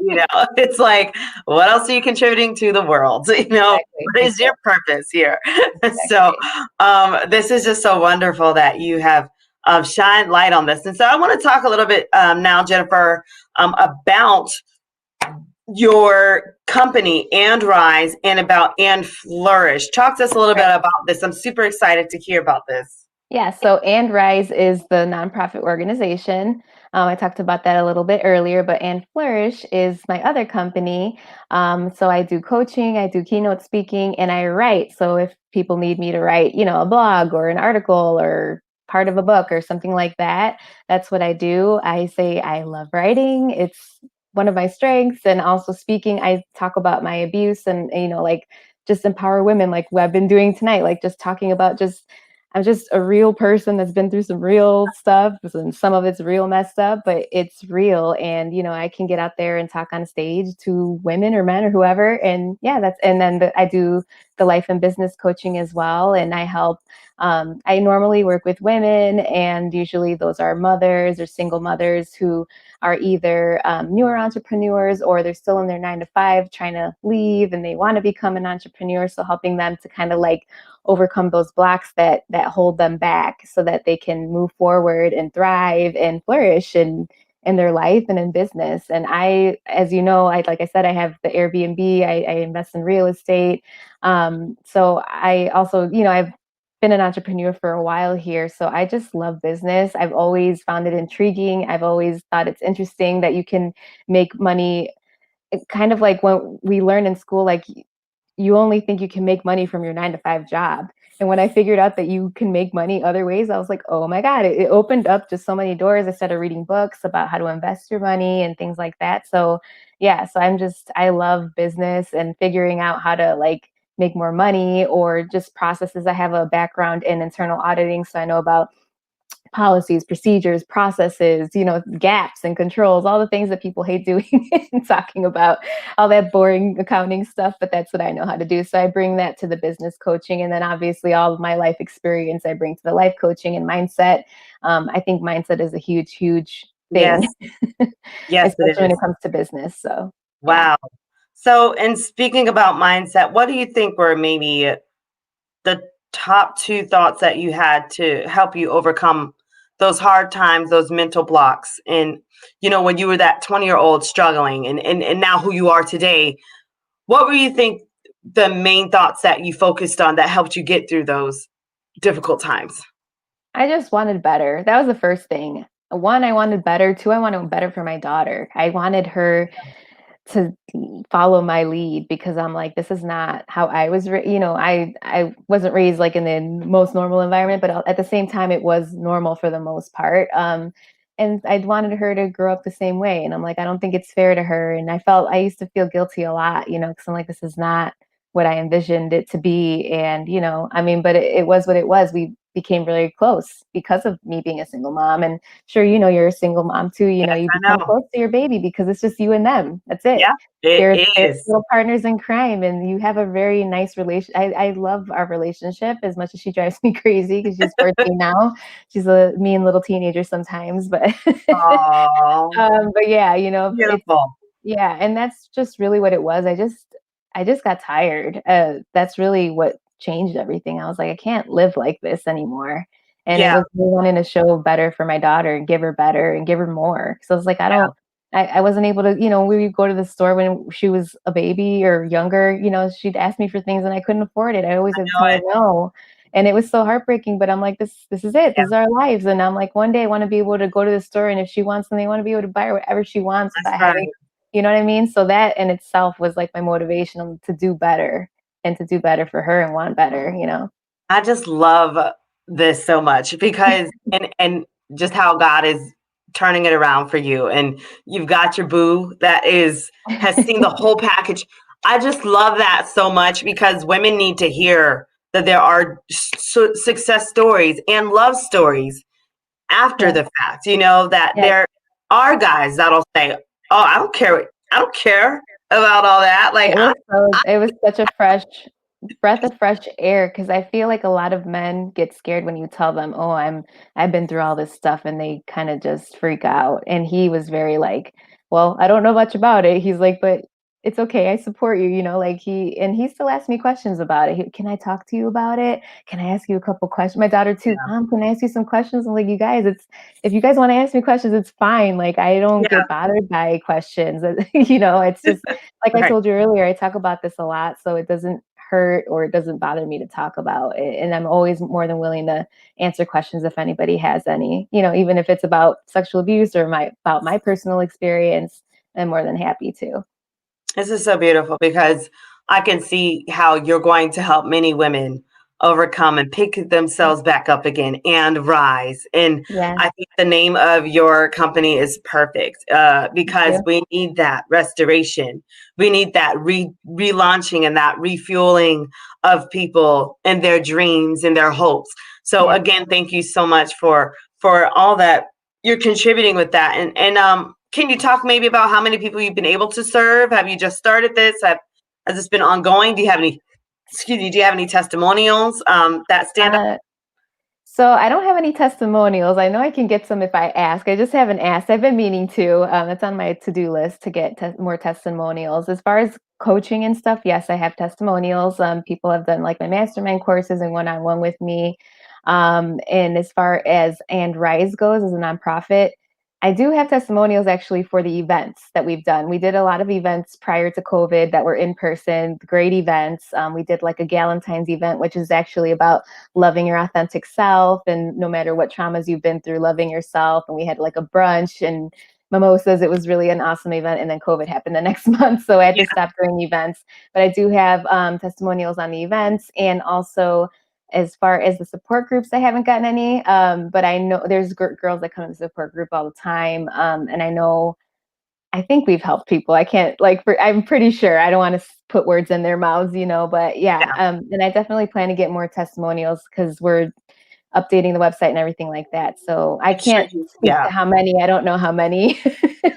yeah. it's like, what else are you contributing to the world? Exactly, What is your purpose here? So, exactly. this is just so wonderful that you have shined light on this. And so I want to talk a little bit now, Jennifer, about your company and Rise, and about and Flourish. Talk to us a little bit about this. I'm super excited to hear about this. Yeah, so And Rise is the nonprofit organization. I talked about that a little bit earlier, but And Flourish is my other company. So I do coaching, I do keynote speaking, and I write. So if people need me to write, a blog or an article or part of a book or something like that. That's what I do. I say I love writing. It's one of my strengths, and also speaking. I talk about my abuse and, like, just empower women, like what I've been doing tonight, like just talking about just I'm just a real person that's been through some real stuff, and some of it's real messed up, but it's real. And, I can get out there and talk on stage to women or men or whoever. And yeah, and then I do the life and business coaching as well. And I help, I normally work with women, and usually those are mothers or single mothers who are either newer entrepreneurs, or they're still in their 9 to 5 trying to leave and they want to become an entrepreneur. So helping them to kind of like overcome those blocks that hold them back, so that they can move forward and thrive and flourish in their life and in business. And I, as you know, like I said, I have the Airbnb. I invest in real estate. So I also, I've been an entrepreneur for a while here. So I just love business. I've always found it intriguing. I've always thought it's interesting that you can make money. It's kind of like when we learn in school, like you only think you can make money from your 9 to 5 job. And when I figured out that you can make money other ways, I was like, oh my God, it opened up just so many doors. I started reading books about how to invest your money and things like that. So yeah, so I love business and figuring out how to like make more money, or just processes. I have a background in internal auditing, so I know about policies, procedures, processes, gaps and controls, all the things that people hate doing and talking about, all that boring accounting stuff. But that's what I know how to do. So I bring that to the business coaching. And then obviously all of my life experience, I bring to the life coaching and mindset. I think mindset is a huge, huge thing, Yes. Yes, especially it when it is. comes to business. So, yeah. Wow. So, and speaking about mindset, what do you think were maybe the top two thoughts that you had to help you overcome those hard times, those mental blocks? And, when you were that 20-year-old struggling, and now who you are today, what were you think the main thoughts that you focused on that helped you get through those difficult times? I just wanted better. That was the first thing. One, I wanted better. Two, I wanted better for my daughter. I wanted her to follow my lead, because I'm like, this is not how I was, I wasn't raised like in the most normal environment, but at the same time, it was normal for the most part. And I wanted her to grow up the same way. And I'm like, I don't think it's fair to her. And I used to feel guilty a lot, because I'm like, this is not what I envisioned it to be. And, I mean, but it was what it was. We became really close because of me being a single mom. And sure, you're a single mom too. Yes, You I become know. close to your baby because it's just you and them. That's it. Yeah, it They're is. little partners in crime, and you have a very nice relation. I love our relationship, as much as she drives me crazy because she's 14 now. She's a mean little teenager sometimes, but Oh, but yeah, it's beautiful. yeah, and that's just really what it was. I just got tired. That's really what changed everything. I was like, I can't live like this anymore. And it Yeah, was me wanting to show better for my daughter and give her better and give her more. So I was like, yeah, I wasn't able to, we would go to the store when she was a baby or younger, she'd ask me for things and I couldn't afford it. I always had to know tell her it. no. And it was so heartbreaking, but I'm like, this is it. Yeah, This is our lives. And I'm like, one day I want to be able to go to the store, and if she wants something, I want to be able to buy her whatever she wants that's without having, right. you know what I mean? So that in itself was like my motivation to do better and to do better for her and want better. I just love this so much because and just how God is turning it around for you, and you've got your boo that is has seen the whole package. I just love that so much because women need to hear that there are success stories and love stories after Yeah. the fact. That Yeah. there are guys that'll say, "Oh, I don't care about all that." Like, It was such a fresh breath of fresh air, because I feel like a lot of men get scared when you tell them, "Oh, I've been through all this stuff," and they kind of just freak out. And he was very like, "Well, I don't know much about it." He's like, "But it's okay. I support you." Like he still asks me questions about it. Can I talk to you about it? Can I ask you a couple questions? My daughter too. Mom, can I ask you some questions? I'm like, you guys, if you guys want to ask me questions, it's fine. Like I don't yeah, get bothered by questions. It's just like I right. told you earlier, I talk about this a lot, so it doesn't hurt or it doesn't bother me to talk about it. And I'm always more than willing to answer questions if anybody has any, even if it's about sexual abuse or about my personal experience, I'm more than happy to. This is so beautiful because I can see how you're going to help many women overcome and pick themselves back up again and rise. And Yeah, I think the name of your company is perfect thank because you. we need that restoration. We need that relaunching and that refueling of people and their dreams and their hopes. So Yeah. again, thank you so much for all that you're contributing with that. And can you talk maybe about how many people you've been able to serve? Have you just started this? Has this been ongoing? Do you have any, excuse me, do you have any testimonials that stand out? Uh, So I don't have any testimonials. I know I can get some if I ask. I just haven't asked. I've been meaning to. It's on my to-do list to get more testimonials. As far as coaching and stuff, yes, I have testimonials. People have done like my mastermind courses and one-on-one with me. And as far as And Rise goes as a nonprofit, I do have testimonials actually for the events that we've done. We did a lot of events prior to COVID that were in person, great events. We did like a Galentine's event, which is actually about loving your authentic self and no matter what traumas you've been through, loving yourself. And we had like a brunch and mimosas. It was really an awesome event. And then COVID happened the next month. So I had to Yeah, stop doing events. But I do have testimonials on the events. And also, as far as the support groups, I haven't gotten any. But I know there's girls that come to the support group all the time. And I think we've helped people. I can't I'm pretty sure. I don't want to put words in their mouths, but yeah. yeah, And I definitely plan to get more testimonials because we're updating the website and everything like that. So I I'm sure can't you, speak yeah, to how many. I don't know how many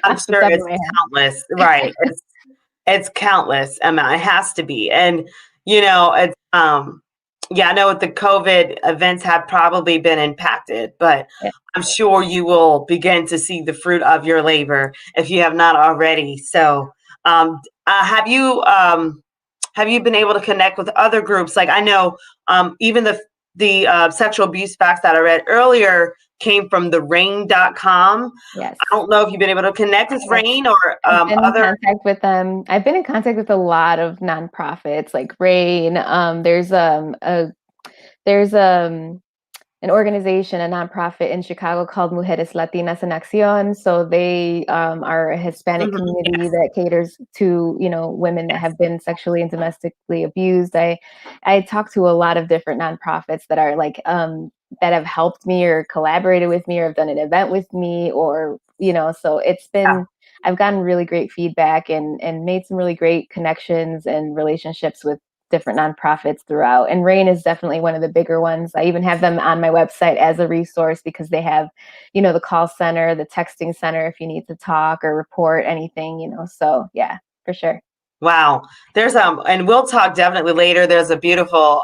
I'm off the sure top of it's my head. countless, right? It's countless, Emma. It has to be. And it's yeah, I know with the COVID events have probably been impacted, but Yeah. I'm sure you will begin to see the fruit of your labor if you have not already. So um have you been able to connect with other groups? Like I know even the sexual abuse facts that I read earlier came from the rain.com. Yes. I don't know if you've been able to connect with Yes. Rain or I've been in other. contact with them. I've been in contact with a lot of nonprofits like RAIN. There's an organization, a nonprofit in Chicago called Mujeres Latinas en Acción. So they are a Hispanic Mhm, community yes, that caters to women that yes. have been sexually and domestically abused. I talk to a lot of different nonprofits that are that have helped me or collaborated with me or have done an event with me or so it's Yeah. been I've gotten really great feedback and made some really great connections and relationships with different nonprofits throughout. And RAIN is definitely one of the bigger ones. I even have them on my website as a resource because they have, the call center, the texting center if you need to talk or report anything. So yeah, for sure. Wow. There's and we'll talk definitely later. There's a beautiful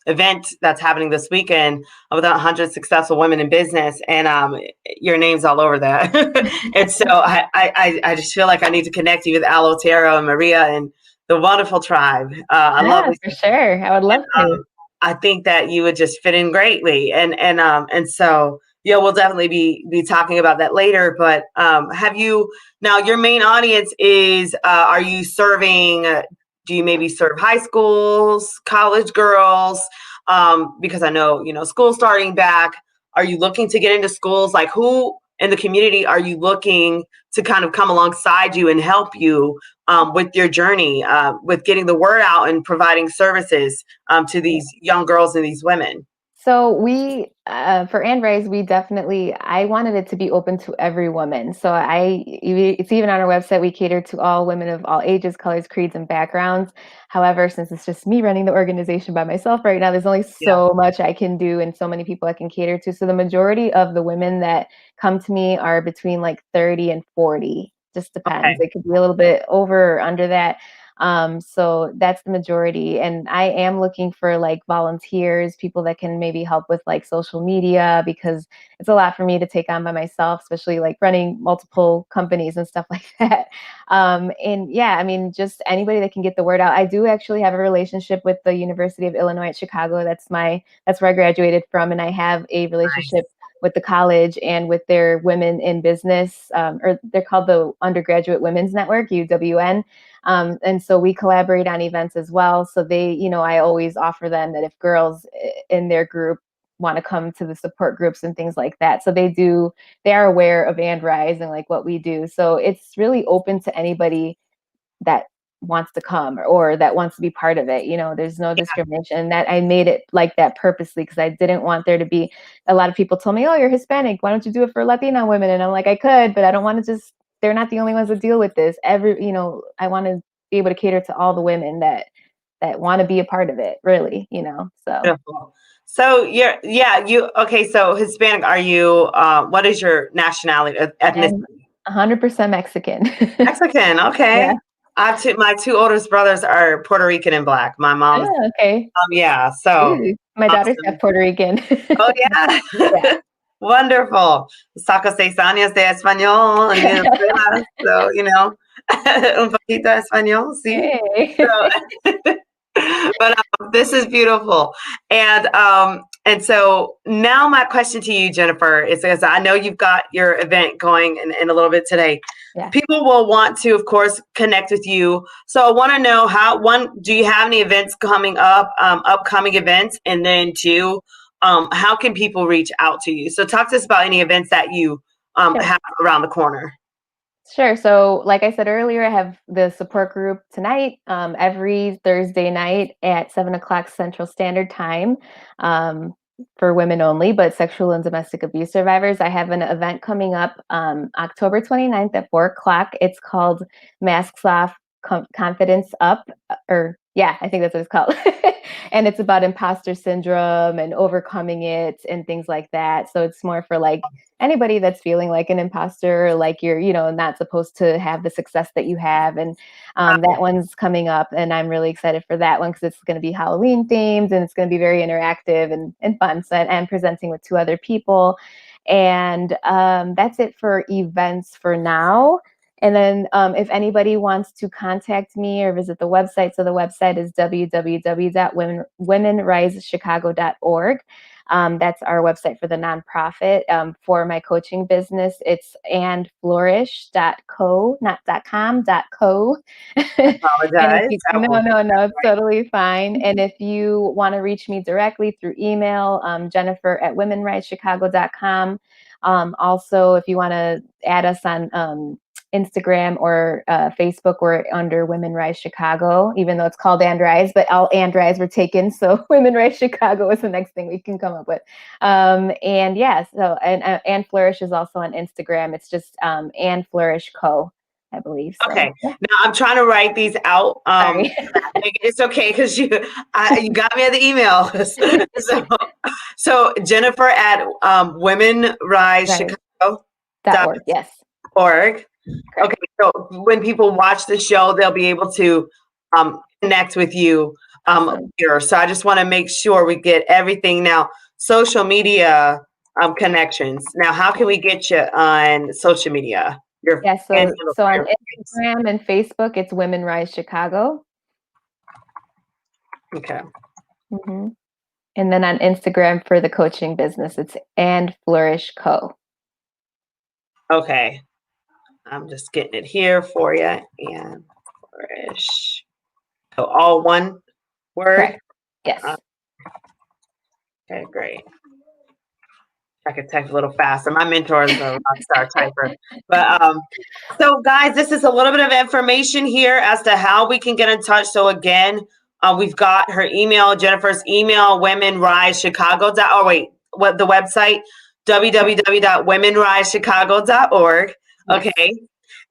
event that's happening this weekend with 100 successful women in business, and your name's all over that. And so I just feel like I need to connect you with Alotero and Maria and the wonderful tribe. I love Yeah, this. for sure. I would love to. I think that you would just fit in greatly, and so yeah, we'll definitely be talking about that later. But have you now? Your main audience is are you serving? Do you maybe serve high schools, college girls? Because I know school starting back. Are you looking to get into schools? Like who in the community are you looking to kind of come alongside you and help you with your journey, with getting the word out and providing services to these young girls and these women? So for And Rise, I wanted it to be open to every woman. It's even on our website, we cater to all women of all ages, colors, creeds, and backgrounds. However, since it's just me running the organization by myself right now, there's only Yeah. so much I can do and so many people I can cater to. So the majority of the women that come to me are between like 30 and 40. Just depends. Okay. It could be a little bit over or under that. So that's the majority. And I am looking for like volunteers, people that can maybe help with like social media because it's a lot for me to take on by myself, especially like running multiple companies and stuff like that. And yeah, I mean, just anybody that can get the word out. I do actually have a relationship with the University of Illinois at Chicago. That's where I graduated from. And I have a relationship Nice. with the college and with their women in business, or they're called the Undergraduate Women's Network, UWN. And so we collaborate on events as well. So I always offer them that if girls in their group want to come to the support groups and things like that. So they are aware of And Rise and like what we do. So it's really open to anybody that wants to come or that wants to be part of it. There's no discrimination. That I made it like that purposely because I didn't want there to be a lot of people told me, oh, you're Hispanic. Why don't you do it for Latina women? And I'm like, I could, but I don't want to just, they're not the only ones that deal with this. I want to be able to cater to all the women that want to be a part of it, really, so. Beautiful. So okay, so Hispanic, are you, what is your nationality, ethnicity? I'm 100% Mexican. Mexican, okay. Yeah. My two oldest brothers are Puerto Rican and Black. My mom's, Oh, okay. yeah, so Ooh, my daughter's half awesome. Puerto Rican. Oh, Yeah. yeah. Wonderful. Saco 6 años de español en mi escuela, so, un poquito de español, sí. Hey. So, but this is beautiful. And so now my question to you, Jennifer, is because I know you've got your event going in a little bit today. Yeah. People will want to, of course, connect with you. So I want to know do you have any events coming up, upcoming events? And then two, how can people reach out to you? So talk to us about any events that you Sure. have around the corner. Sure. So, like I said earlier, I have the support group tonight, every Thursday night at 7 o'clock Central Standard Time, for women only, but sexual and domestic abuse survivors. I have an event coming up October 29th at 4 o'clock. It's called Masks Off, Confidence Up, or yeah, I think that's what it's called. And it's about imposter syndrome and overcoming it and things like that. So it's more for like anybody that's feeling like an imposter, like you're, not supposed to have the success that you have. And that one's coming up, and I'm really excited for that one because it's going to be Halloween themed and it's going to be very interactive and fun. So I'm presenting with 2 other people, and that's it for events for now. And then if anybody wants to contact me or visit the website, so the website is www.womenrisechicago.org. That's our website for the nonprofit. For my coaching business, it's andflourish.co, not .com, .co. Apologize. No, it's totally fine. And if you want to reach me directly through email, Jennifer@womenrisechicago.com. Also, if you want to add us on Instagram or Facebook, we're under Women Rise Chicago, even though it's called And Rise, but all And Rise were taken. So Women Rise Chicago is the next thing we can come up with. And yeah, so and Flourish is also on Instagram. It's just And Flourish Co, I believe. So, Okay. yeah. Now I'm trying to write these out. Sorry. It's okay because you got me at the email. So Jennifer at Women Rise Right. Chicago .org. Yes. .org. Correct. Okay. So when people watch the show, they'll be able to connect with you Awesome. here. So I just want to make sure we get everything now. Social media connections. Now, how can we get you on social media? Yeah, so on Instagram and Facebook, it's Women Rise Chicago. Okay. Mm-hmm. And then on Instagram for the coaching business, it's And Flourish Co. Okay. I'm just getting it here for you. And Flourish. So all one word? Correct. Yes. Okay, great. I could type a little faster. My mentor is a rock star typer. But so guys, this is a little bit of information here as to how we can get in touch. So again, we've got her email, Jennifer's email, womenrisechicago. Oh wait, what the website? www.womenrisechicago.org. Okay. Yes.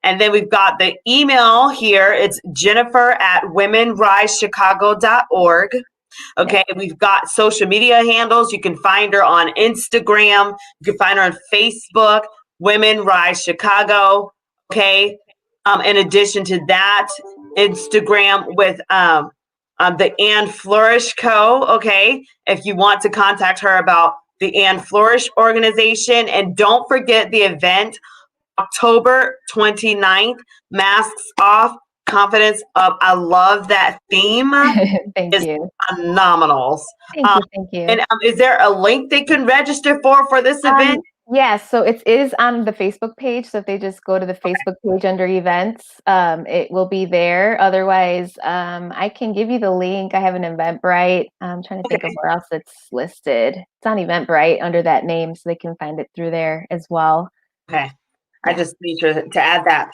And then we've got the email here. It's Jennifer@womenrisechicago.org. Okay, we've got social media handles. You can find her on Instagram. You can find her on Facebook, Women Rise Chicago. Okay, in addition to that, Instagram with the And Flourish Co. Okay, if you want to contact her about the And Flourish organization. And don't forget the event, October 29th, Masks Off, Confidence Up. I love that theme. Thank you. Phenomenal. Thank you. And is there a link they can register for this event? Yes, so it is on the Facebook page. So if they just go to the Facebook page under events, it will be there. Otherwise, I can give you the link. I have an Eventbrite. I'm trying to think of where else it's listed. It's on Eventbrite under that name, so they can find it through there as well. Okay. I just need to add that.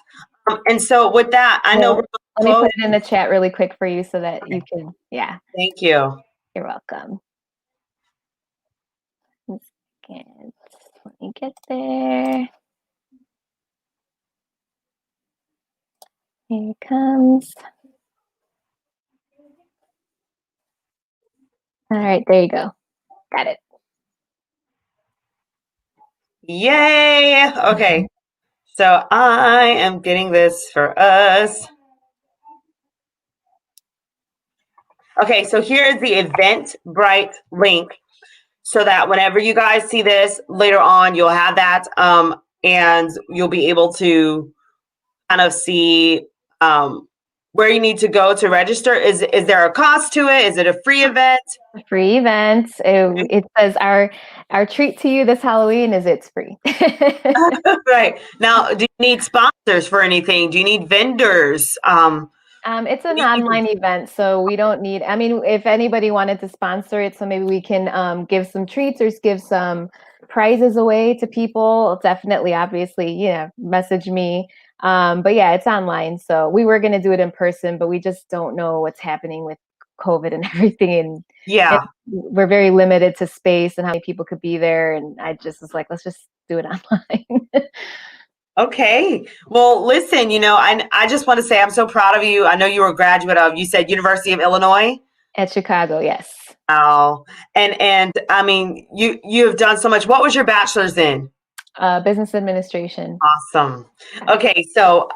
And so with that, I know Yeah. we're Let me close. put it in the chat really quick for you so that you Okay. can, yeah, Thank you. you're welcome. 1 second. Let me get there. Here it comes. All right, there you go. Got it. Yay. Okay. So I am getting this for us. Okay, so here is the Eventbrite link so that whenever you guys see this later on, you'll have that and you'll be able to kind of see where you need to go to register. Is there a cost to it? Is it a free event? Free events. It says our treat to you this Halloween is it's free. Right. Now, do you need sponsors for anything? Do you need vendors? It's an online event, so we don't need. I mean, if anybody wanted to sponsor it, so maybe we can give some treats or give some prizes away to people. Definitely, obviously, yeah, message me. But yeah, it's online, so we were going to do it in person, but we just don't know what's happening with COVID and everything, and Yeah. we're very limited to space and how many people could be there. And I just was like, let's just do it online. Okay. Well, listen, I just want to say I'm so proud of you. I know you were a graduate of, you said University of Illinois. At Chicago, yes. Oh, and I mean, you have done so much. What was your bachelor's in? Business administration. Awesome. Okay, so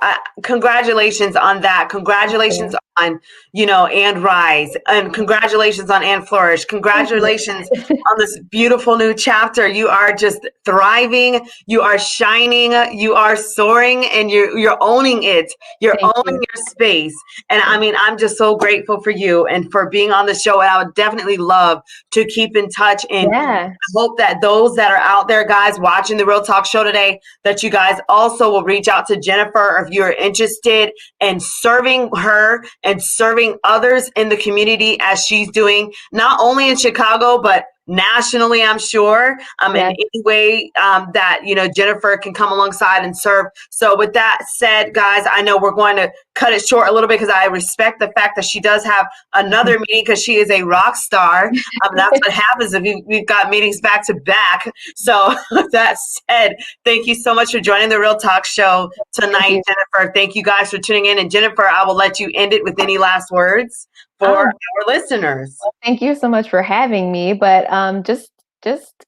congratulations on that. Congratulations on, and Rise, and congratulations on and Flourish. Thank you. Congratulations on this beautiful new chapter. You are just thriving. You are shining. You are soaring, and you're owning it. You're Thank owning you. your space. And I mean, I'm just so grateful for you and for being on the show. And I would definitely love to keep in touch and Yeah. hope that those that are out there, guys, watching the Real Talk Show today, that you guys also will reach out to Jennifer if you're interested in serving her and serving others in the community as she's doing, not only in Chicago, but nationally, I'm sure, in Yeah. any way that, Jennifer can come alongside and serve. So with that said, guys, I know we're going to cut it short a little bit because I respect the fact that she does have another meeting because she is a rock star. That's what happens if we've got meetings back to back. So with that said, thank you so much for joining the Real Talk Show tonight, Jennifer. Thank you guys for tuning in. And Jennifer, I will let you end it with any last words for our listeners. Thank you so much for having me. But just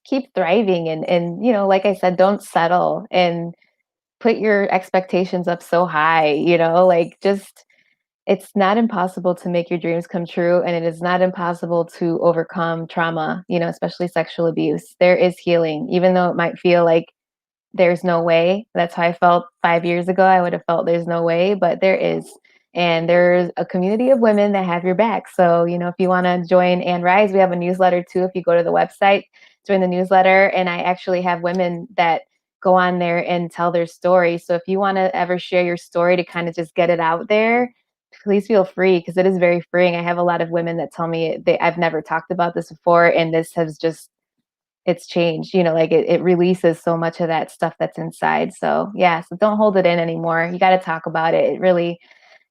keep thriving and like I said, don't settle and put your expectations up so high, like just it's not impossible to make your dreams come true, and it is not impossible to overcome trauma, especially sexual abuse. There is healing, even though it might feel like there's no way. That's how I felt 5 years ago. I would have felt there's no way, but there is. And there's a community of women that have your back. So, if you want to join and Rise, we have a newsletter too. If you go to the website, join the newsletter. And I actually have women that go on there and tell their story. So if you want to ever share your story to kind of just get it out there, please feel free because it is very freeing. I have a lot of women that tell me I've never talked about this before, and this has just it's changed, like it releases so much of that stuff that's inside. So yeah, so don't hold it in anymore. You got to talk about it.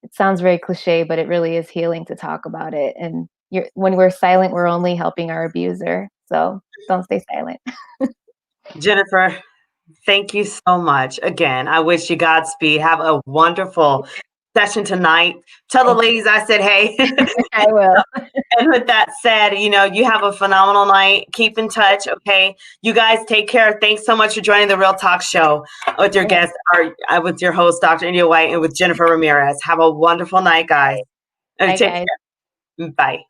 It sounds very cliche, but it really is healing to talk about it. And when we're silent, we're only helping our abuser. So don't stay silent. Jennifer, thank you so much. Again, I wish you Godspeed. Have a wonderful session tonight. Tell the ladies I said hey. I will. And with that said, you have a phenomenal night. Keep in touch, okay? You guys take care. Thanks so much for joining the Real Talk Show with your guest, with your host, Dr. India White, and with Jennifer Ramirez. Have a wonderful night, guys. Bye, Take guys. care. Bye.